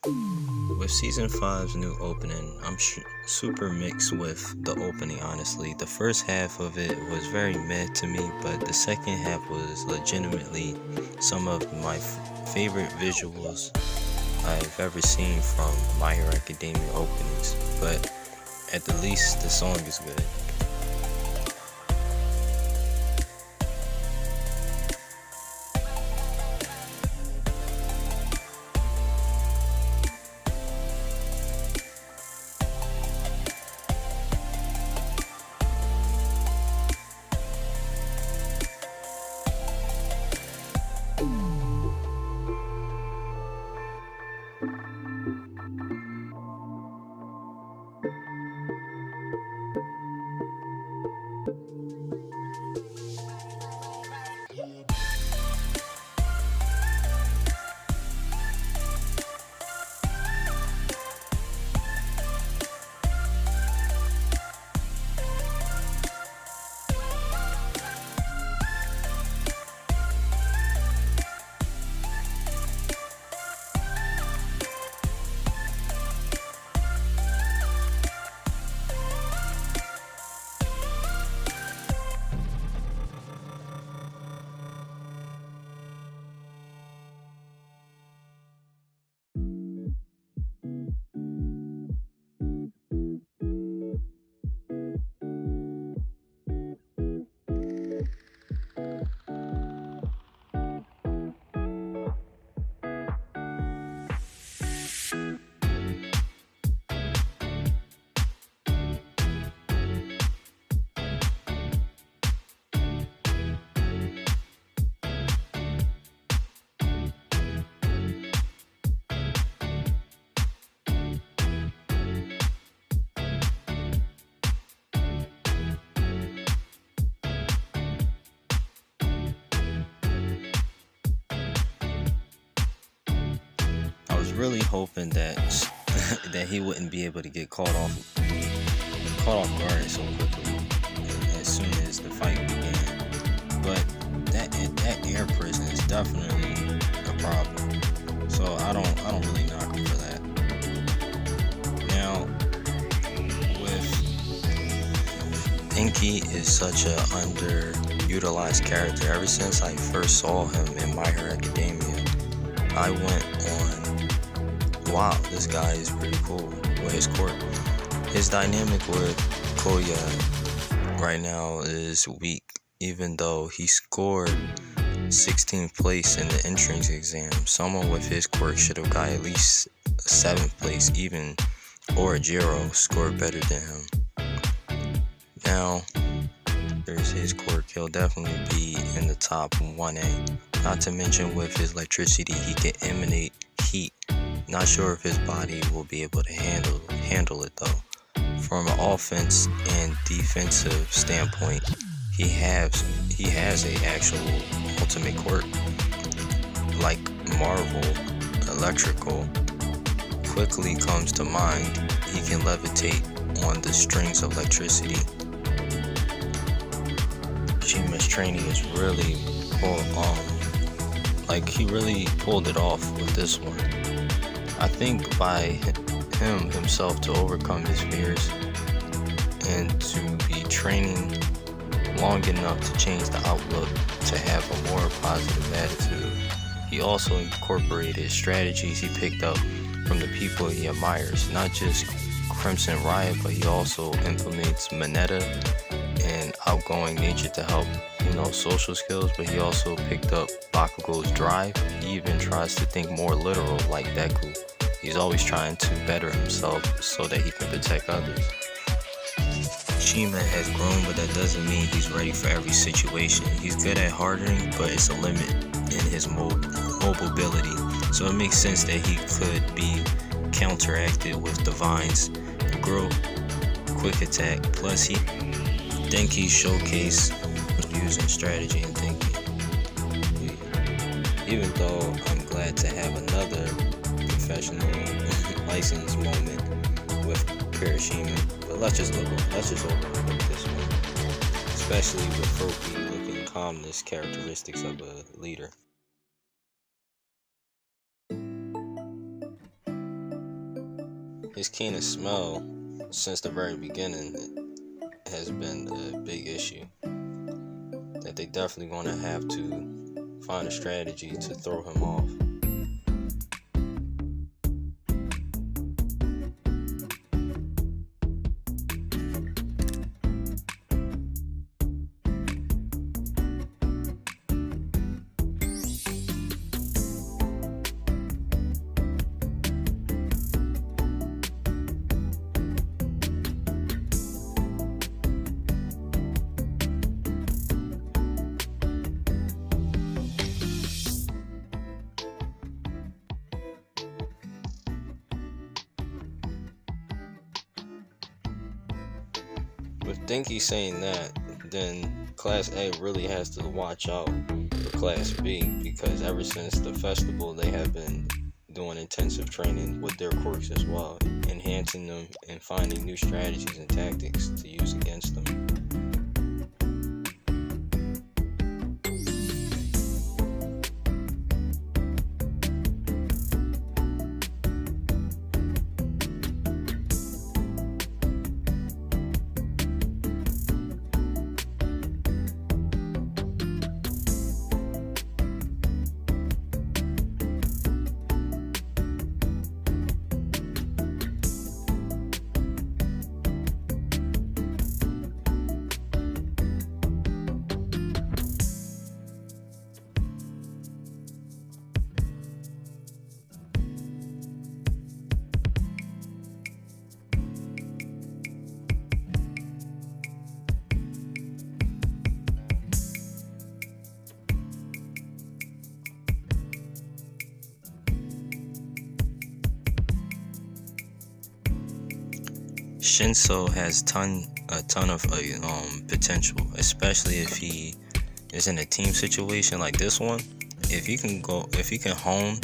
With season five's new opening, I'm super mixed with the opening, honestly. The first half of it was very meh to me, but the second half was legitimately some of my favorite visuals I've ever seen from My Hero Academia openings. But at the least, the song is good. I was really hoping that that he wouldn't be able to get caught off guard so quickly as soon as the fight began. But that air prison is definitely a problem. So I don't really knock him for that. Now, with Denki is such a underutilized character. Ever since I first saw him in My Hero Academia, I went on, wow, this guy is pretty cool with his quirk. His dynamic with Koya right now is weak, even though he scored 16th place in the entrance exam. Someone with his quirk should have got at least 7th place, even Orajiro scored better than him. Now, there's his quirk, he'll definitely be in the top 1A. Not to mention with his electricity, he can emanate heat. Not sure if his body will be able to handle it though. From an offense and defensive standpoint, he has a actual ultimate quirk. Like Marvel, electrical quickly comes to mind. He can levitate on the strings of electricity. Shima's training is really he really pulled it off with this one. I think by him himself to overcome his fears and to be training long enough to change the outlook to have a more positive attitude. He also incorporated strategies he picked up from the people he admires, not just Crimson Riot, but he also implements Mineta and outgoing nature to help, social skills, but he also picked up Bakugo's drive. He even tries to think more literal like Deku. He's always trying to better himself so that he can protect others. Shima has grown, but that doesn't mean he's ready for every situation. He's good at hardening, but it's a limit in his mobility. So it makes sense that he could be counteracted with Divine's growth, quick attack. Plus, Denki showcase using strategy and thinking. Even though I'm glad to have another professional license moment with Kirishima, but let's just overlook this one, especially with Froki looking calmness characteristics of a leader. his keenest smell since the very beginning has been a big issue that they definitely going to have to find a strategy to throw him off. With Dinky saying that, then Class A really has to watch out for Class B, because ever since the festival, they have been doing intensive training with their quirks as well, enhancing them and finding new strategies and tactics to use against them. Shinso has a ton of potential, especially if he is in a team situation like this one. If he can hone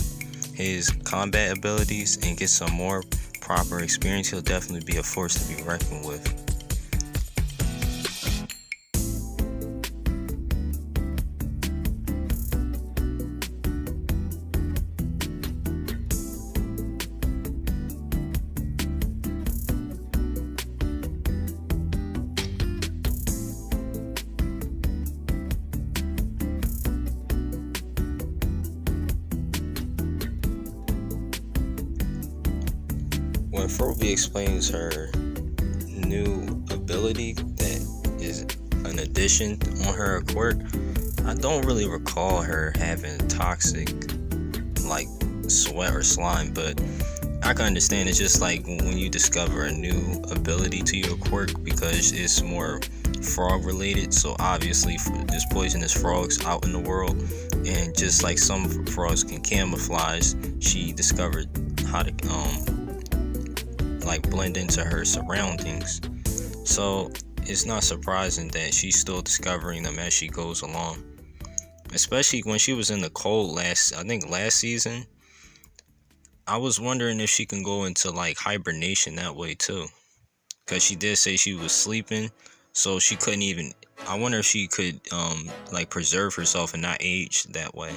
his combat abilities and get some more proper experience, he'll definitely be a force to be reckoned with. When Froby explains her new ability that is an addition on her quirk, I don't really recall her having toxic like sweat or slime, but I can understand. It's just like when you discover a new ability to your quirk, because it's more frog related, so obviously there's poisonous frogs out in the world, and just like some frogs can camouflage, she discovered how to like blend into her surroundings. So it's not surprising that she's still discovering them as she goes along, especially when she was in the cold last season. I was wondering if she can go into like hibernation that way too, because she did say she was sleeping, so she couldn't even, I wonder if she could like preserve herself and not age that way.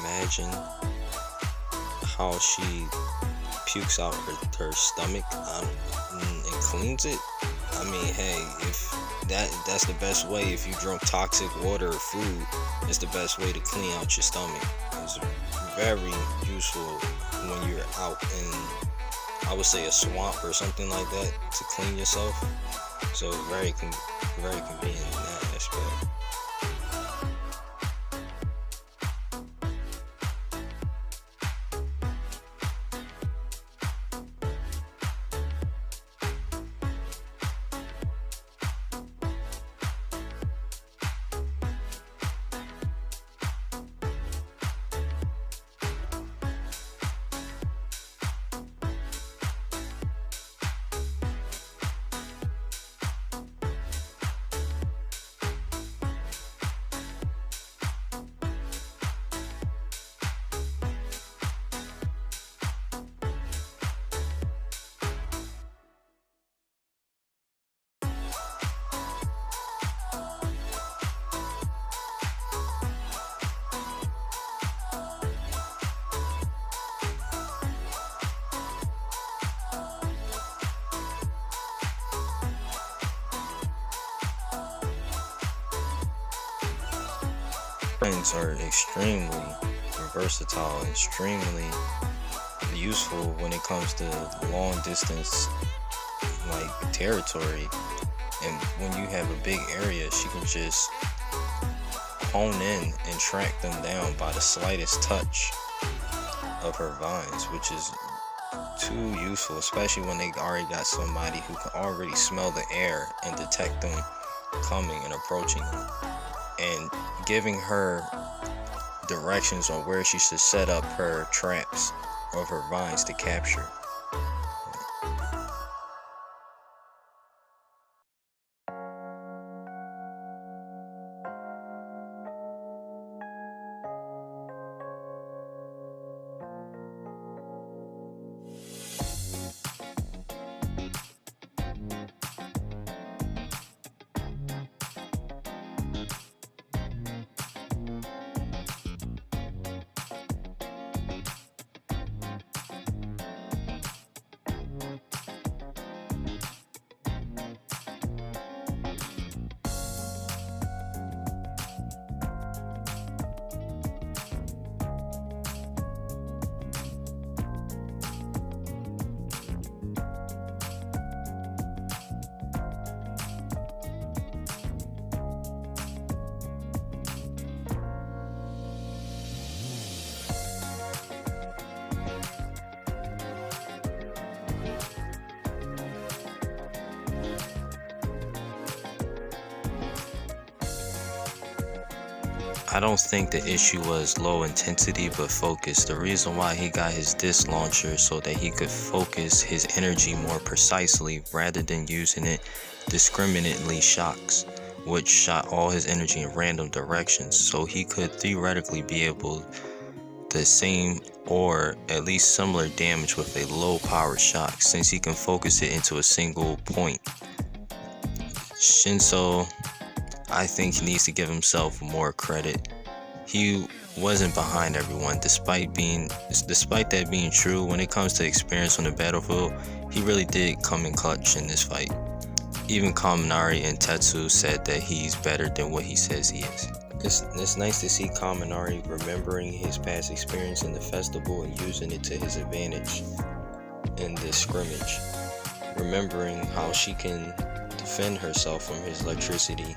Imagine how she pukes out her stomach and cleans it. I mean, hey, if that's the best way. If you drink toxic water or food, it's the best way to clean out your stomach. It's very useful when you're out in, I would say, a swamp or something like that, to clean yourself. So very convenient in that aspect. Vines are extremely versatile, extremely useful when it comes to long distance like territory. And when you have a big area, she can just hone in and track them down by the slightest touch of her vines, which is too useful, especially when they already got somebody who can already smell the air and detect them coming and approaching them, and giving her directions on where she should set up her traps of her vines to capture. I don't think the issue was low intensity but focus. The reason why he got his disc launcher so that he could focus his energy more precisely rather than using it discriminately shocks, which shot all his energy in random directions, so he could theoretically be able the same or at least similar damage with a low powered shock, since he can focus it into a single point. Shinso, I think he needs to give himself more credit. He wasn't behind everyone, despite that being true. When it comes to experience on the battlefield, he really did come in clutch in this fight. Even Kaminari and Tetsu said that he's better than what he says he is. It's nice to see Kaminari remembering his past experience in the festival and using it to his advantage in this scrimmage. Remembering how she can defend herself from his electricity,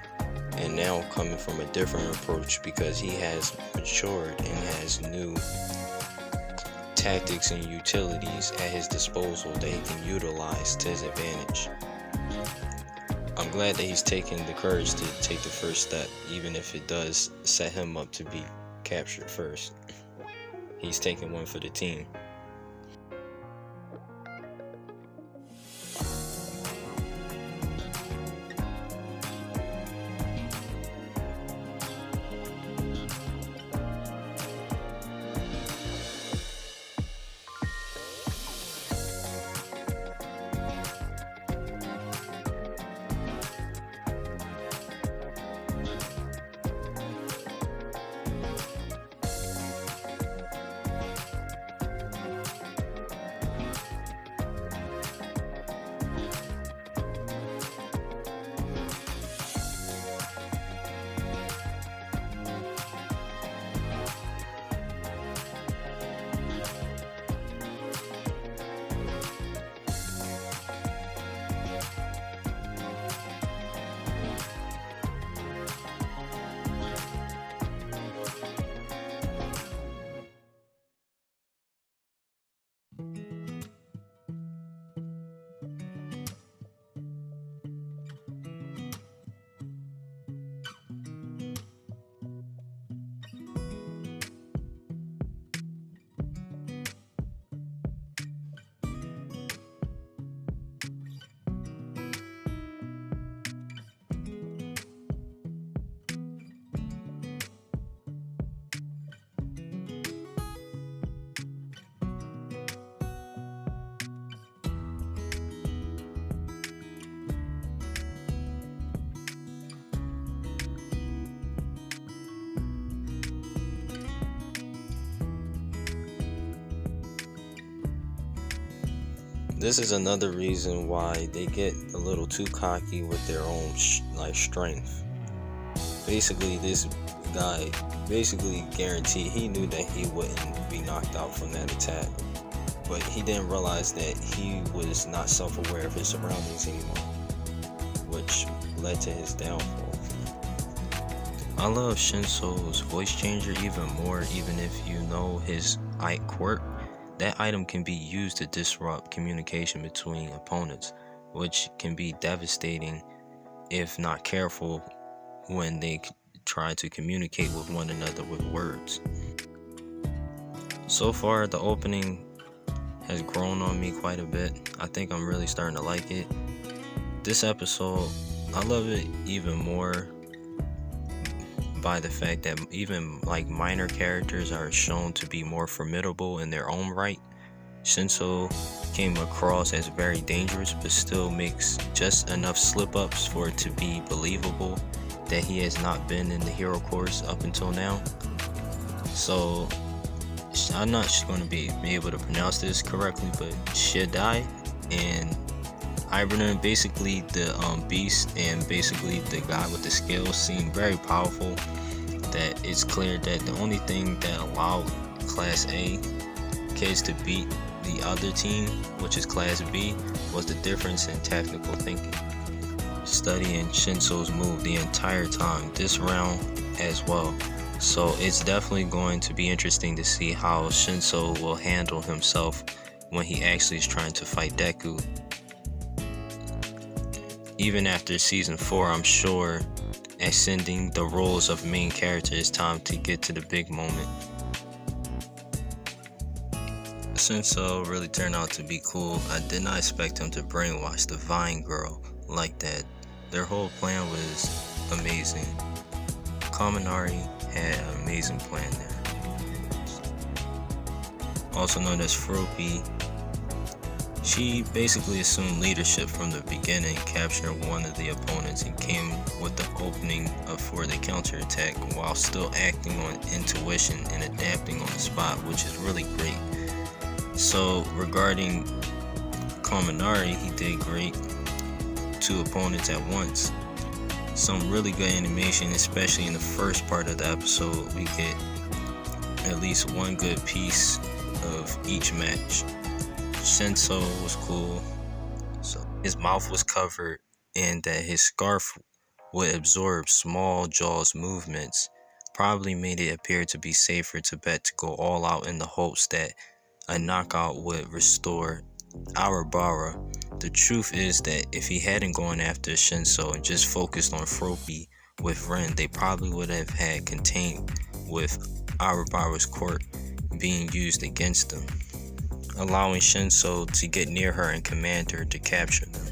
and now coming from a different approach because he has matured and has new tactics and utilities at his disposal that he can utilize to his advantage. I'm glad that he's taken the courage to take the first step, even if it does set him up to be captured first. He's taking one for the team. This is another reason why they get a little too cocky with their own strength. Basically, this guy basically guaranteed, he knew that he wouldn't be knocked out from that attack, but he didn't realize that he was not self-aware of his surroundings anymore, which led to his downfall. I love Shinso's voice changer even more, even if you know his quirk. That item can be used to disrupt communication between opponents, which can be devastating if not careful when they try to communicate with one another with words. So far, the opening has grown on me quite a bit. I think I'm really starting to like it. This episode, I love it even more by the fact that even like minor characters are shown to be more formidable in their own right. Shinso came across as very dangerous, but still makes just enough slip-ups for it to be believable that he has not been in the hero course up until now. So I'm not going to be able to pronounce this correctly, but Shadai and Hibernian, basically the beast and basically the guy with the scales, seem very powerful. That it's clear that the only thing that allowed Class A kids to beat the other team, which is Class B, was the difference in technical thinking. Studying Shinso's move the entire time, this round as well. So it's definitely going to be interesting to see how Shinso will handle himself when he actually is trying to fight Deku. Even after season 4, I'm sure ascending the roles of main character is time to get to the big moment. Shinso really turned out to be cool. I did not expect him to brainwash the Vine girl like that. Their whole plan was amazing. Kaminari had an amazing plan there. Also known as Froppy, she basically assumed leadership from the beginning, captured one of the opponents, and came with the opening for the counterattack while still acting on intuition and adapting on the spot, which is really great. So regarding Kaminari, he did great. 2 opponents at once. Some really good animation, especially in the first part of the episode. We get at least one good piece of each match. Shinso was cool. So his mouth was covered and that his scarf would absorb small jaws movements probably made it appear to be safer to bet to go all out in the hopes that a knockout would restore Aurabara. The truth is that if he hadn't gone after Shinso and just focused on Froppy with Ren, they probably would have had contained with Aurabara's quirk being used against them, allowing Shinso to get near her and command her to capture them.